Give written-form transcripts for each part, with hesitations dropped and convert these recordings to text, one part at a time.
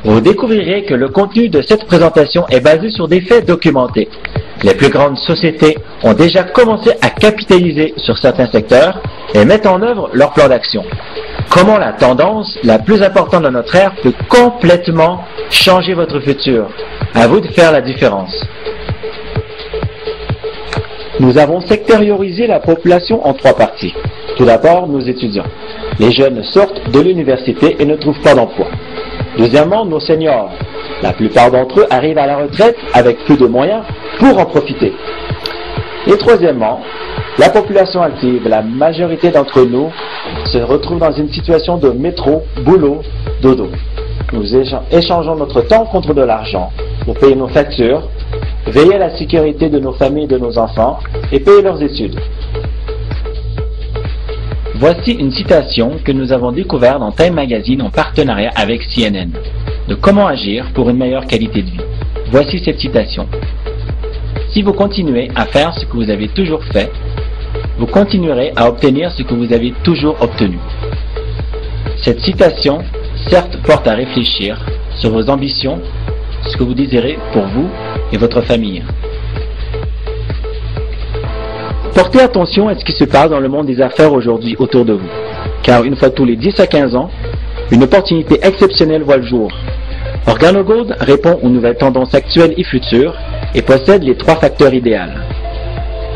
Vous découvrirez que le contenu de cette présentation est basé sur des faits documentés. Les plus grandes sociétés ont déjà commencé à capitaliser sur certains secteurs et mettent en œuvre leur plan d'action. Comment la tendance la plus importante de notre ère peut complètement changer votre futur? À vous de faire la différence. Nous avons sectorisé la population en 3 parties. Tout d'abord, nos étudiants. Les jeunes sortent de l'université et ne trouvent pas d'emploi. Deuxièmement, nos seniors. La plupart d'entre eux arrivent à la retraite avec peu de moyens pour en profiter. Et troisièmement, la population active, la majorité d'entre nous se retrouve dans une situation de métro, boulot, dodo. Nous échangeons notre temps contre de l'argent pour payer nos factures, veiller à la sécurité de nos familles et de nos enfants et payer leurs études. Voici une citation que nous avons découverte dans Time Magazine en partenariat avec CNN, de comment agir pour une meilleure qualité de vie. Voici cette citation. Si vous continuez à faire ce que vous avez toujours fait, vous continuerez à obtenir ce que vous avez toujours obtenu. Cette citation, certes, porte à réfléchir sur vos ambitions, ce que vous désirez pour vous et votre famille. Portez attention à ce qui se passe dans le monde des affaires aujourd'hui autour de vous, car une fois tous les 10 à 15 ans, une opportunité exceptionnelle voit le jour. OrganoGold répond aux nouvelles tendances actuelles et futures et possède les 3 facteurs idéaux.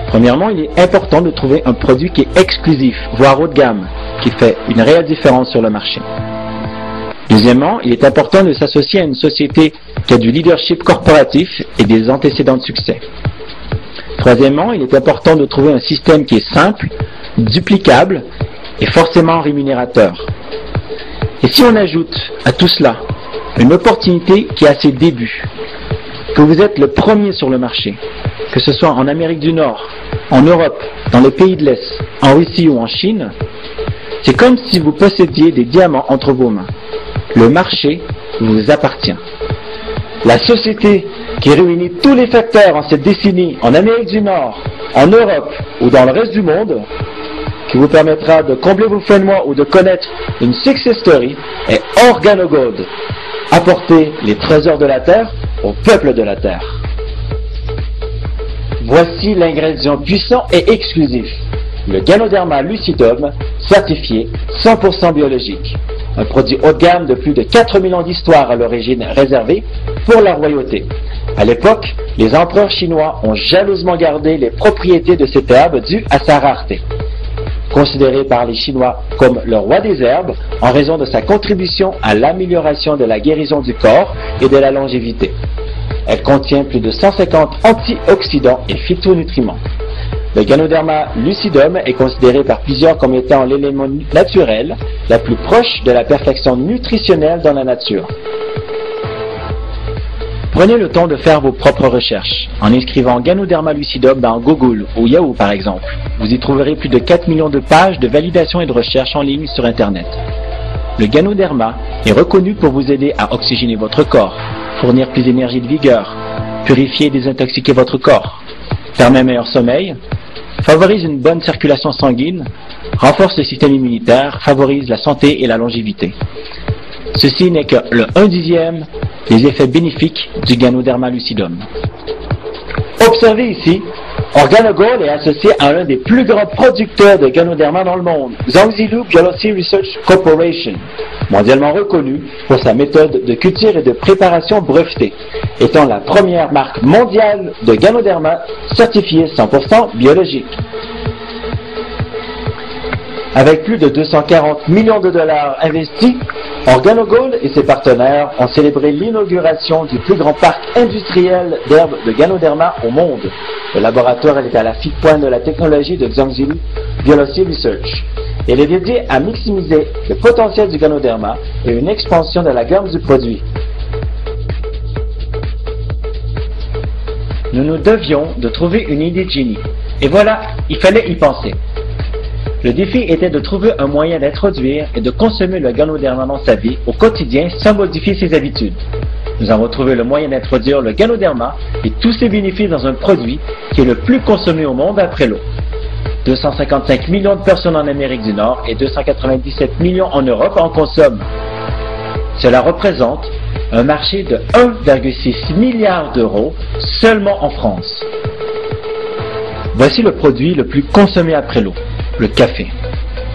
Premièrement, il est important de trouver un produit qui est exclusif, voire haut de gamme, qui fait une réelle différence sur le marché. Deuxièmement, il est important de s'associer à une société qui a du leadership corporatif et des antécédents de succès. Troisièmement, il est important de trouver un système qui est simple, duplicable et forcément rémunérateur. Et si on ajoute à tout cela une opportunité qui a ses débuts, que vous êtes le premier sur le marché, que ce soit en Amérique du Nord, en Europe, dans les pays de l'Est, en Russie ou en Chine, c'est comme si vous possédiez des diamants entre vos mains. Le marché vous appartient. La société qui réunit tous les facteurs en cette décennie en Amérique du Nord, en Europe ou dans le reste du monde, qui vous permettra de combler vos fins de mois ou de connaître une success story, est OrganoGold. Apporter les trésors de la terre au peuple de la terre. Voici l'ingrédient puissant et exclusif, le Ganoderma lucidum, certifié 100% biologique. Un produit haut de gamme de plus de 4000 ans d'histoire à l'origine réservé pour la royauté. À l'époque, les empereurs chinois ont jalousement gardé les propriétés de cette herbe dues à sa rareté. Considéré par les Chinois comme le roi des herbes en raison de sa contribution à l'amélioration de la guérison du corps et de la longévité. Elle contient plus de 150 antioxydants et phytonutriments. Le Ganoderma lucidum est considéré par plusieurs comme étant l'élément naturel la plus proche de la perfection nutritionnelle dans la nature. Prenez le temps de faire vos propres recherches en inscrivant Ganoderma lucidum dans Google ou Yahoo par exemple. Vous y trouverez plus de 4 millions de pages de validation et de recherche en ligne sur Internet. Le Ganoderma est reconnu pour vous aider à oxygéner votre corps, fournir plus d'énergie et de vigueur, purifier et désintoxiquer votre corps, permet un meilleur sommeil, favorise une bonne circulation sanguine, renforce le système immunitaire, favorise la santé et la longévité. Ceci n'est que le 1/10 des effets bénéfiques du Ganoderma lucidum. Observez ici, OrganoGold est associé à l'un des plus grands producteurs de Ganoderma dans le monde, Zhangjilu Biology Research Corporation, mondialement reconnu pour sa méthode de culture et de préparation brevetée, étant la première marque mondiale de Ganoderma certifiée 100% biologique. Avec plus de 240 millions de dollars investis, OrganoGold et ses partenaires ont célébré l'inauguration du plus grand parc industriel d'herbes de Ganoderma au monde. Le laboratoire est à la fine pointe de la technologie de Zhangjilu Biology Research. Il est dédié à maximiser le potentiel du Ganoderma et une expansion de la gamme du produit. Nous nous devions de trouver une idée de génie. Et voilà, il fallait y penser. Le défi était de trouver un moyen d'introduire et de consommer le Ganoderma dans sa vie au quotidien sans modifier ses habitudes. Nous avons trouvé le moyen d'introduire le Ganoderma et tous ses bénéfices dans un produit qui est le plus consommé au monde après l'eau. 255 millions de personnes en Amérique du Nord et 297 millions en Europe en consomment. Cela représente un marché de 1,6 milliard d'euros seulement en France. Voici le produit le plus consommé après l'eau, le café.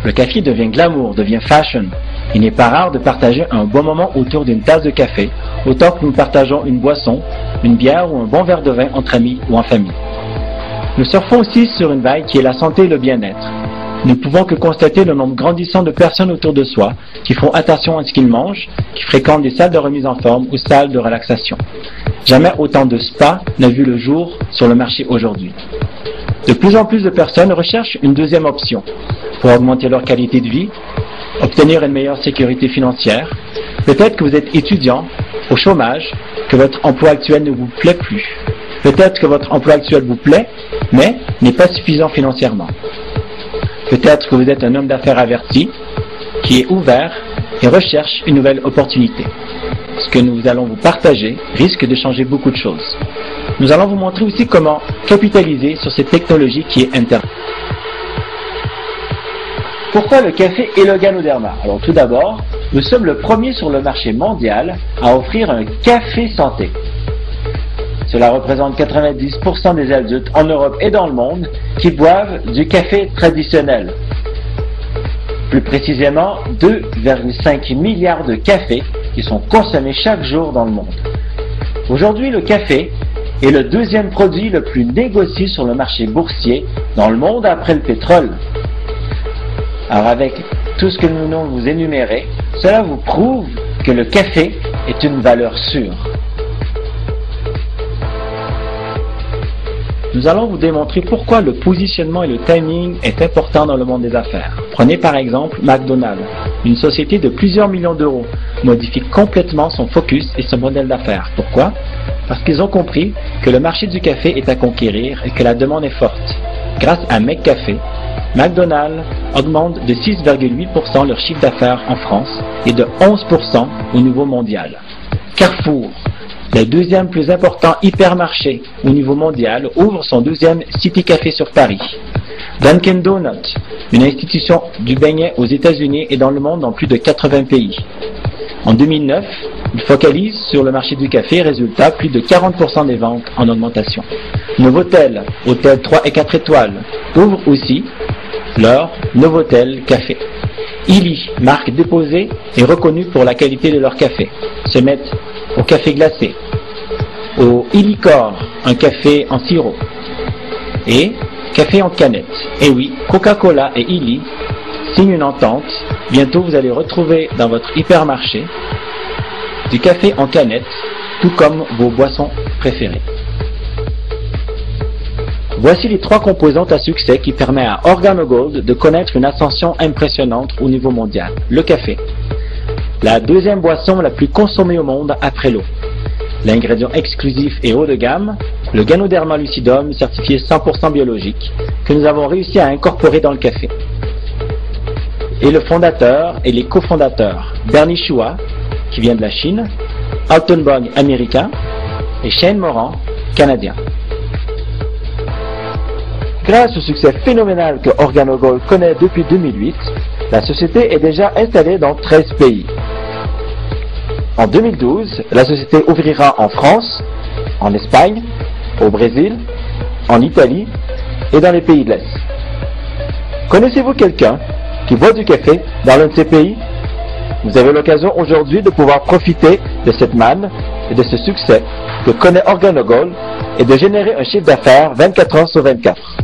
Le café devient glamour, devient fashion. Il n'est pas rare de partager un bon moment autour d'une tasse de café, autant que nous partageons une boisson, une bière ou un bon verre de vin entre amis ou en famille. Nous surfons aussi sur une vague qui est la santé et le bien-être. Nous ne pouvons que constater le nombre grandissant de personnes autour de soi qui font attention à ce qu'ils mangent, qui fréquentent des salles de remise en forme ou salles de relaxation. Jamais autant de spas n'a vu le jour sur le marché aujourd'hui. De plus en plus de personnes recherchent une deuxième option pour augmenter leur qualité de vie, obtenir une meilleure sécurité financière. Peut-être que vous êtes étudiant, au chômage, que votre emploi actuel ne vous plaît plus. Peut-être que votre emploi actuel vous plaît, mais n'est pas suffisant financièrement. Peut-être que vous êtes un homme d'affaires averti, qui est ouvert et recherche une nouvelle opportunité. Ce que nous allons vous partager risque de changer beaucoup de choses. Nous allons vous montrer aussi comment capitaliser sur cette technologie qui est Internet. Pourquoi le café et le Ganoderma? Alors tout d'abord, nous sommes le premier sur le marché mondial à offrir un café santé. Cela représente 90% des adultes en Europe et dans le monde qui boivent du café traditionnel. Plus précisément, 2,5 milliards de cafés qui sont consommés chaque jour dans le monde. Aujourd'hui, le café est le deuxième produit le plus négocié sur le marché boursier dans le monde après le pétrole. Alors avec tout ce que nous venons de vous énumérer, cela vous prouve que le café est une valeur sûre. Nous allons vous démontrer pourquoi le positionnement et le timing est important dans le monde des affaires. Prenez par exemple McDonald's, une société de plusieurs millions d'euros, modifie complètement son focus et son modèle d'affaires. Pourquoi? Parce qu'ils ont compris que le marché du café est à conquérir et que la demande est forte. Grâce à McCafé, McDonald's augmente de 6,8% leur chiffre d'affaires en France et de 11% au niveau mondial. Carrefour, le deuxième plus important hypermarché au niveau mondial, ouvre son deuxième City Café sur Paris. Dunkin' Donuts, une institution du beignet aux États-Unis et dans le monde dans plus de 80 pays. En 2009, il focalise sur le marché du café, résultat, plus de 40% des ventes en augmentation. Novotel, hôtel 3 et 4 étoiles, ouvre aussi leur Novotel Café. Illy, marque déposée et reconnue pour la qualité de leur café, se mettent au café glacé, au Illycore, un café en sirop, et café en canette. Et oui, Coca-Cola et Illy signent une entente. Bientôt, vous allez retrouver dans votre hypermarché du café en canette, tout comme vos boissons préférées. Voici les 3 composantes à succès qui permettent à OrganoGold de connaître une ascension impressionnante au niveau mondial. Le café, la deuxième boisson la plus consommée au monde après l'eau. L'ingrédient exclusif et haut de gamme, le Ganoderma lucidum certifié 100% biologique, que nous avons réussi à incorporer dans le café. Et le fondateur et les cofondateurs, Bernie Chua, qui vient de la Chine, Altenburg américain et Shane Moran, canadien. Grâce au succès phénoménal que OrganoGold connaît depuis 2008, la société est déjà installée dans 13 pays. En 2012, la société ouvrira en France, en Espagne, au Brésil, en Italie et dans les pays de l'Est. Connaissez-vous quelqu'un qui boit du café dans l'un de ces pays? Vous avez l'occasion aujourd'hui de pouvoir profiter de cette manne et de ce succès que connaît OrganoGold et de générer un chiffre d'affaires 24 heures sur 24.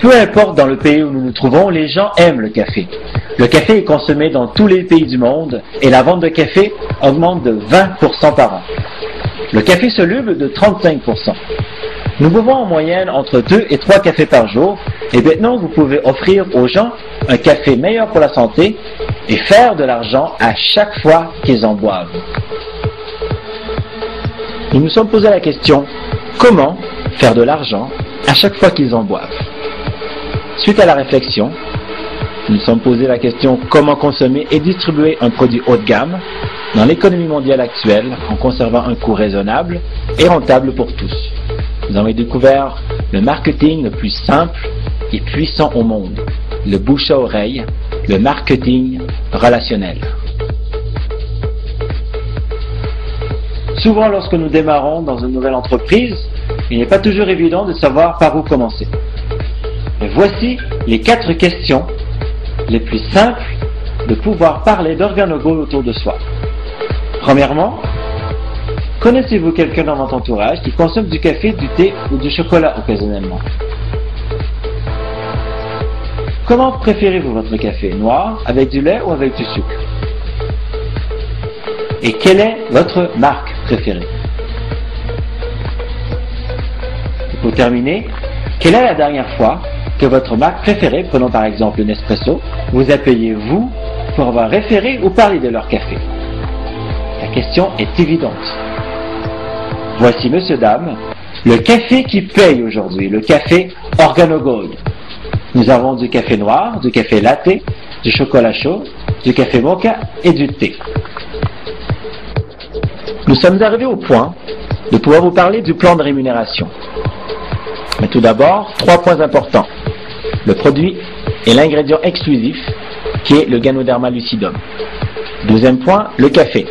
Peu importe dans le pays où nous nous trouvons, les gens aiment le café. Le café est consommé dans tous les pays du monde et la vente de café augmente de 20% par an. Le café soluble de 35%. Nous buvons en moyenne entre 2 et 3 cafés par jour et maintenant vous pouvez offrir aux gens un café meilleur pour la santé et faire de l'argent à chaque fois qu'ils en boivent. Nous nous sommes posé la question, comment faire de l'argent à chaque fois qu'ils en boivent? Suite à la réflexion, nous nous sommes posé la question comment consommer et distribuer un produit haut de gamme dans l'économie mondiale actuelle en conservant un coût raisonnable et rentable pour tous. Nous avons découvert le marketing le plus simple et puissant au monde. le bouche à oreille, le marketing relationnel. Souvent, lorsque nous démarrons dans une nouvelle entreprise, il n'est pas toujours évident de savoir par où commencer. Et voici les 4 questions les plus simples de pouvoir parler d'OrganoGold autour de soi. Premièrement, connaissez-vous quelqu'un dans votre entourage qui consomme du café, du thé ou du chocolat occasionnellement? Comment préférez-vous votre café? Noir, avec du lait ou avec du sucre? Et quelle est votre marque préférée? Et pour terminer, quelle est la dernière fois que votre marque préférée, prenons par exemple le Nespresso, vous a payé vous pour avoir référé ou parlé de leur café? La question est évidente. Voici, monsieur, dame, le café qui paye aujourd'hui, le café OrganoGold. Nous avons du café noir, du café latte, du chocolat chaud, du café mocha et du thé. Nous sommes arrivés au point de pouvoir vous parler du plan de rémunération. Mais tout d'abord, 3 points importants. Le produit et l'ingrédient exclusif qui est le Ganoderma lucidum. Deuxième point, le café.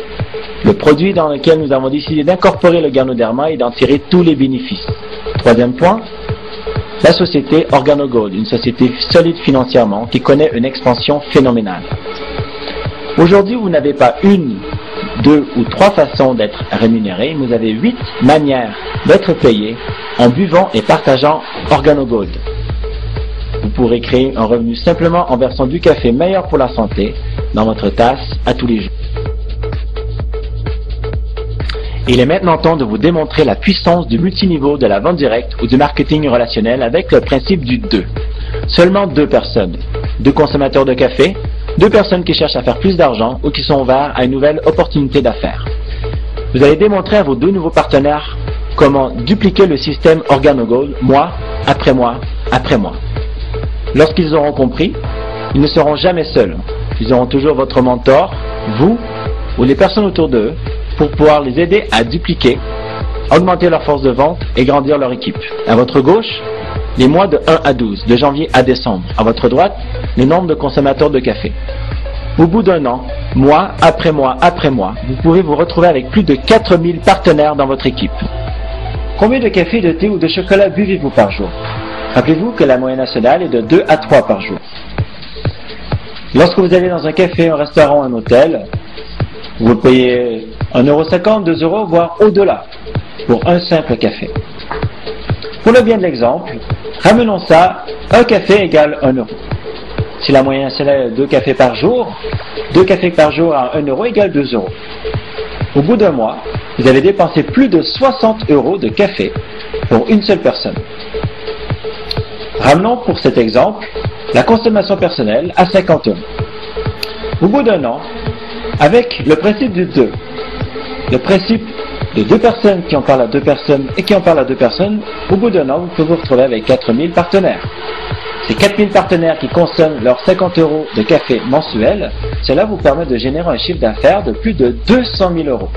Le produit dans lequel nous avons décidé d'incorporer le Ganoderma et d'en tirer tous les bénéfices. Troisième point, la société OrganoGold, une société solide financièrement qui connaît une expansion phénoménale. Aujourd'hui, vous n'avez pas 1, 2 ou 3 façons d'être rémunéré, vous avez 8 manières d'être payé en buvant et partageant OrganoGold. Vous pourrez créer un revenu simplement en versant du café meilleur pour la santé dans votre tasse à tous les jours. Il est maintenant temps de vous démontrer la puissance du multiniveau de la vente directe ou du marketing relationnel avec le principe du 2. Seulement 2 personnes, 2 consommateurs de café, 2 personnes qui cherchent à faire plus d'argent ou qui sont ouverts à une nouvelle opportunité d'affaires. Vous allez démontrer à vos 2 nouveaux partenaires comment dupliquer le système OrganoGold mois après mois après mois. Lorsqu'ils auront compris, ils ne seront jamais seuls. Ils auront toujours votre mentor, vous ou les personnes autour d'eux, pour pouvoir les aider à dupliquer, augmenter leur force de vente et grandir leur équipe. À votre gauche, les mois de 1 à 12, de janvier à décembre. À votre droite, les nombres de consommateurs de café. Au bout d'un an, mois après mois après mois, vous pourrez vous retrouver avec plus de 4000 partenaires dans votre équipe. Combien de café, de thé ou de chocolat buvez-vous par jour? Rappelez-vous que la moyenne nationale est de 2 à 3 par jour. Lorsque vous allez dans un café, un restaurant, un hôtel, vous payez 1,50 €, 2 €, voire au-delà, pour un simple café. Pour le bien de l'exemple, ramenons ça, un café égale 1 €. Si la moyenne nationale est 2 cafés par jour, 2 cafés par jour à 1 € égale 2 €. Au bout d'un mois, vous avez dépensé plus de 60 € de café pour une seule personne. Ramenons pour cet exemple la consommation personnelle à 50 €. Au bout d'un an, avec le principe du 2, le principe de 2 personnes qui en parlent à 2 personnes et qui en parlent à 2 personnes, au bout d'un an, vous pouvez vous retrouver avec 4000 partenaires. Ces 4000 partenaires qui consomment leurs 50 € de café mensuel, cela vous permet de générer un chiffre d'affaires de plus de 200 000 €.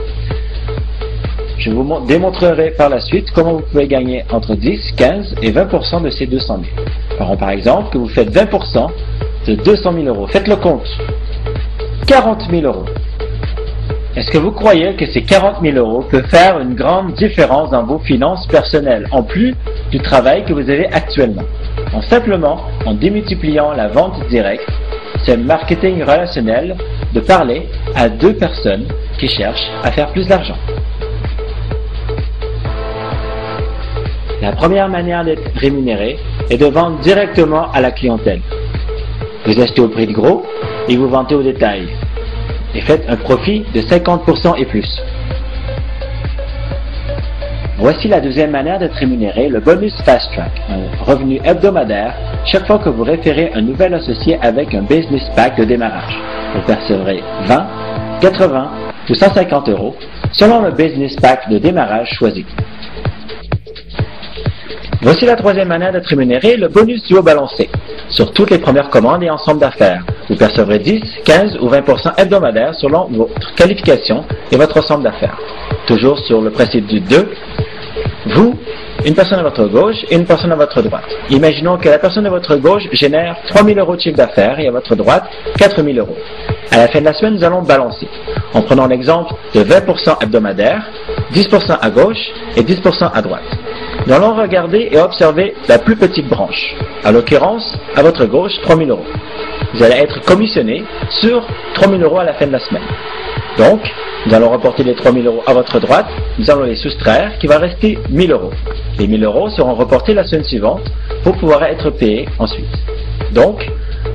Je vous démontrerai par la suite comment vous pouvez gagner entre 10, 15 et 20% de ces 200 000. Par exemple, que vous faites 20% de 200 000 €. Faites le compte. 40 000 €. Est-ce que vous croyez que ces 40 000 € peuvent faire une grande différence dans vos finances personnelles, en plus du travail que vous avez actuellement? Simplement en démultipliant la vente directe, c'est le marketing relationnel de parler à 2 personnes qui cherchent à faire plus d'argent. La première manière d'être rémunéré est de vendre directement à la clientèle. Vous achetez au prix de gros et vous vendez au détail. Et faites un profit de 50% et plus. Voici la deuxième manière d'être rémunéré, le bonus Fast Track, un revenu hebdomadaire chaque fois que vous référez un nouvel associé avec un business pack de démarrage. Vous percevrez 20, 80 ou 150 € selon le business pack de démarrage choisi. Voici la troisième manière d'être rémunéré, le bonus duo balancé. Sur toutes les premières commandes et ensemble d'affaires, vous percevrez 10, 15 ou 20% hebdomadaires selon votre qualification et votre ensemble d'affaires. Toujours sur le principe du 2, vous une personne à votre gauche et une personne à votre droite. Imaginons que la personne à votre gauche génère 3 000 euros de chiffre d'affaires et à votre droite 4 000 euros. À la fin de la semaine, nous allons balancer en prenant l'exemple de 20% hebdomadaire, 10% à gauche et 10% à droite. Nous allons regarder et observer la plus petite branche, à l'occurrence, à votre gauche, 3 000 euros. Vous allez être commissionné sur 3 000 euros à la fin de la semaine. Donc, nous allons reporter les 3 000 euros à votre droite, nous allons les soustraire, qui va rester 1 000 euros. Les 1 000 euros seront reportés la semaine suivante pour pouvoir être payés ensuite. Donc,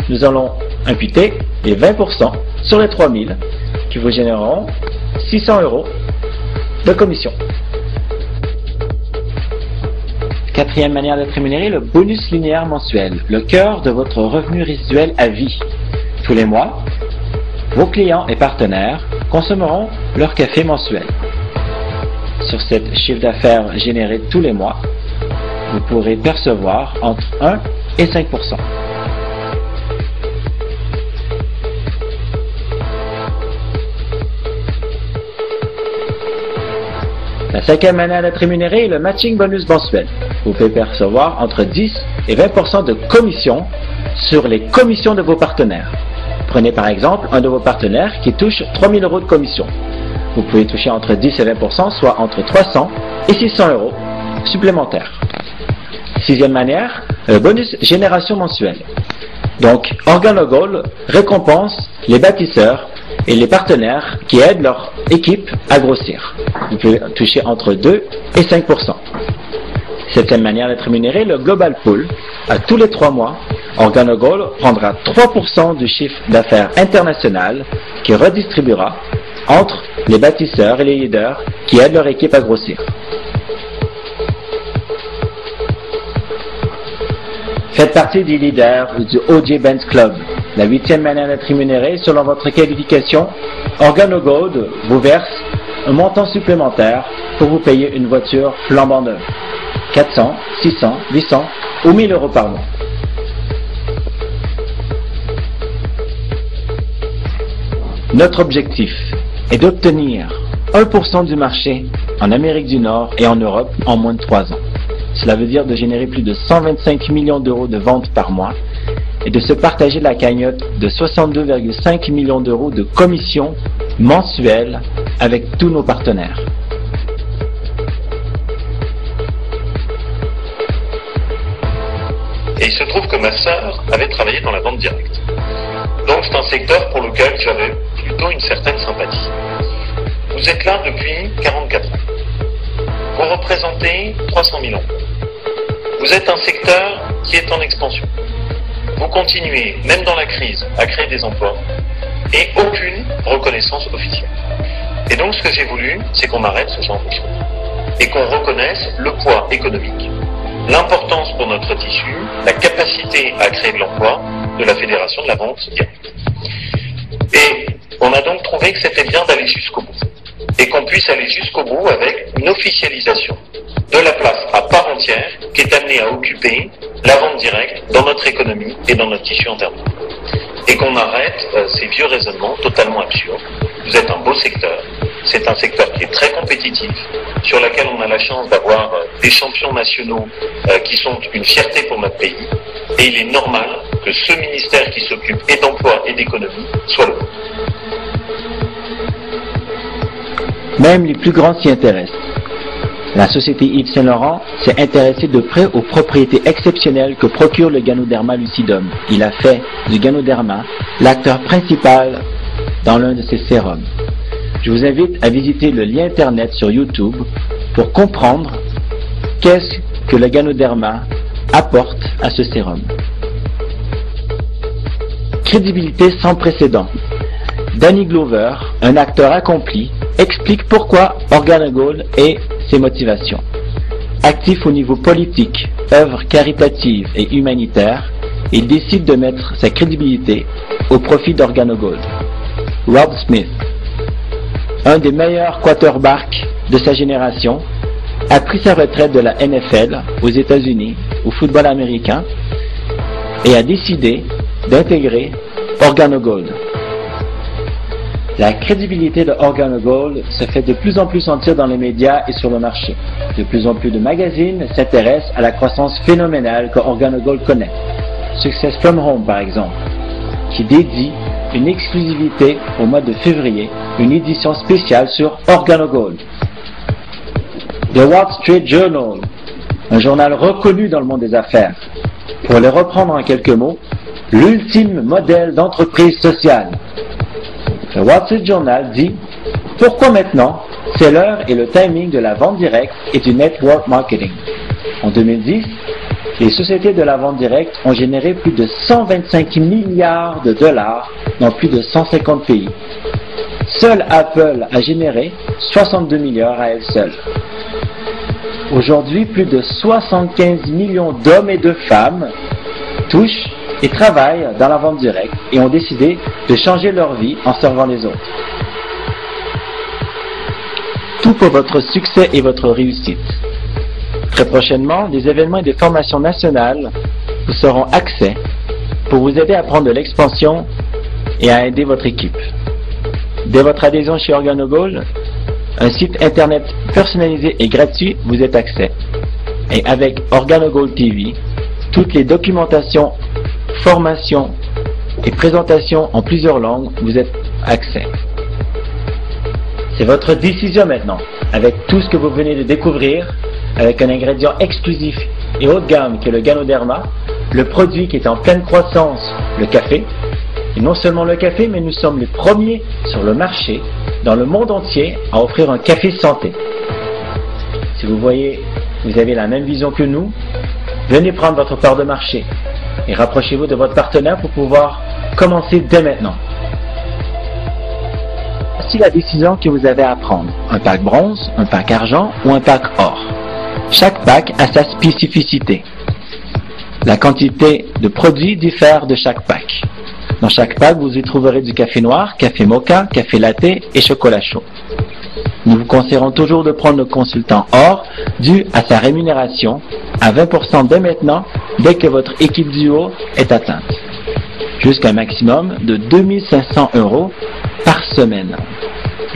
nous allons imputer les 20% sur les 3 000 qui vous généreront 600 euros de commission. Quatrième manière d'être rémunéré, le bonus linéaire mensuel, le cœur de votre revenu résiduel à vie. Tous les mois, vos clients et partenaires consommeront leur café mensuel. Sur cet chiffre d'affaires généré tous les mois, vous pourrez percevoir entre 1 et 5%. La cinquième manière d'être rémunéré est le matching bonus mensuel. Vous pouvez percevoir entre 10 et 20% de commission sur les commissions de vos partenaires. Prenez par exemple un de vos partenaires qui touche 3 000 euros de commission. Vous pouvez toucher entre 10 et 20%, soit entre 300 et 600 euros supplémentaires. Sixième manière, le bonus génération mensuelle. Donc, OrganoGold récompense les bâtisseurs et les partenaires qui aident leur équipe à grossir. Vous pouvez toucher entre 2 et 5%. Septième manière d'être rémunéré, le Global Pool. À tous les 3 mois, OrganoGold prendra 3% du chiffre d'affaires international qui redistribuera entre les bâtisseurs et les leaders qui aident leur équipe à grossir. Faites partie des leaders du OJ Benz Club. La huitième manière d'être rémunéré, selon votre qualification, OrganoGold vous verse un montant supplémentaire pour vous payer une voiture flambant neuve. 400, 600, 800 ou 1000 euros par mois. Notre objectif est d'obtenir 1% du marché en Amérique du Nord et en Europe en moins de 3 ans. Cela veut dire de générer plus de 125 millions d'euros de ventes par mois et de se partager la cagnotte de 62,5 millions d'euros de commissions mensuelles avec tous nos partenaires. Et il se trouve que ma sœur avait travaillé dans la vente directe. Donc c'est un secteur pour lequel j'avais plutôt une certaine sympathie. Vous êtes là depuis 44 ans. Vous représentez 300 000 emplois. Vous êtes un secteur qui est en expansion. Vous continuez, même dans la crise, à créer des emplois et aucune reconnaissance officielle. Et donc ce que j'ai voulu, c'est qu'on arrête ce genre de choses et qu'on reconnaisse le poids économique, l'importance pour notre tissu, la capacité à créer de l'emploi de la Fédération de la vente directe. Et on a donc trouvé que c'était bien d'aller jusqu'au bout et qu'on puisse aller jusqu'au bout avec une officialisation de la place à part entière qui est amenée à occuper la vente directe dans notre économie et dans notre tissu interne. Et qu'on arrête ces vieux raisonnements totalement absurdes. Vous êtes un beau secteur, c'est un secteur qui est très compétitif, sur lequel on a la chance d'avoir des champions nationaux qui sont une fierté pour notre pays, et il est normal que ce ministère qui s'occupe et d'emploi et d'économie soit le vôtre. Même les plus grands s'y intéressent. La société Yves Saint Laurent s'est intéressée de près aux propriétés exceptionnelles que procure le Ganoderma lucidum. Il a fait du Ganoderma l'acteur principal dans l'un de ses sérums. Je vous invite à visiter le lien internet sur YouTube pour comprendre qu'est-ce que le Ganoderma apporte à ce sérum. Crédibilité sans précédent. Danny Glover, un acteur accompli, explique pourquoi OrganoGold et ses motivations. Actif au niveau politique, œuvre caritative et humanitaire, il décide de mettre sa crédibilité au profit d'OrganoGold. Rob Smith, un des meilleurs quarterbacks de sa génération, a pris sa retraite de la NFL aux États-Unis, au football américain, et a décidé d'intégrer OrganoGold. La crédibilité de OrganoGold se fait de plus en plus sentir dans les médias et sur le marché. De plus en plus de magazines s'intéressent à la croissance phénoménale que OrganoGold connaît. Success from Home par exemple, qui dédie une exclusivité au mois de février, une édition spéciale sur OrganoGold. The Wall Street Journal, un journal reconnu dans le monde des affaires. Pour les reprendre en quelques mots, l'ultime modèle d'entreprise sociale. Le Wall Street Journal dit « Pourquoi maintenant? C'est l'heure et le timing de la vente directe et du network marketing. » En 2010, les sociétés de la vente directe ont généré plus de 125 milliards de dollars dans plus de 150 pays. Seul Apple a généré 62 milliards à elle seule. Aujourd'hui, plus de 75 millions d'hommes et de femmes touchent et travaillent dans la vente directe et ont décidé de changer leur vie en servant les autres. Tout pour votre succès et votre réussite. Très prochainement, des événements et des formations nationales vous seront accès pour vous aider à prendre de l'expansion et à aider votre équipe. Dès votre adhésion chez OrganoGold, un site internet personnalisé et gratuit vous est accès. Et avec OrganoGold TV, toutes les documentations, formations et présentations en plusieurs langues vous êtes accès. C'est votre décision maintenant, avec tout ce que vous venez de découvrir, avec un ingrédient exclusif et haut de gamme qui est le Ganoderma, le produit qui est en pleine croissance, le café. Et non seulement le café, mais nous sommes les premiers sur le marché, dans le monde entier, à offrir un café santé. Si vous voyez, vous avez la même vision que nous, venez prendre votre part de marché et rapprochez-vous de votre partenaire pour pouvoir commencer dès maintenant. Voici la décision que vous avez à prendre. Un pack bronze, un pack argent ou un pack or. Chaque pack a sa spécificité. La quantité de produits diffère de chaque pack. Dans chaque pack, vous y trouverez du café noir, café mocha, café latte et chocolat chaud. Nous vous conseillerons toujours de prendre le consultant or dû à sa rémunération à 20% dès maintenant, dès que votre équipe duo est atteinte. Jusqu'à un maximum de 2500 € par semaine.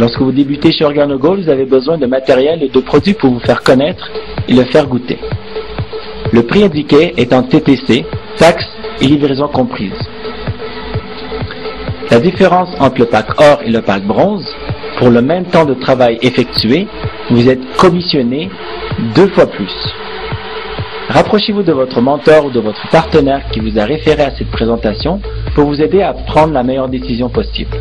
Lorsque vous débutez chez OrganoGold, vous avez besoin de matériel et de produits pour vous faire connaître et le faire goûter. Le prix indiqué est en TTC, taxes et livraison comprises. La différence entre le pack or et le pack bronze, pour le même temps de travail effectué, vous êtes commissionné 2 fois plus. Rapprochez-vous de votre mentor ou de votre partenaire qui vous a référé à cette présentation pour vous aider à prendre la meilleure décision possible.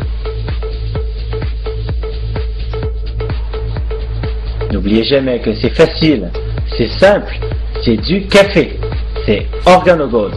N'oubliez jamais que c'est facile, c'est simple, c'est du café, c'est OrganoGold.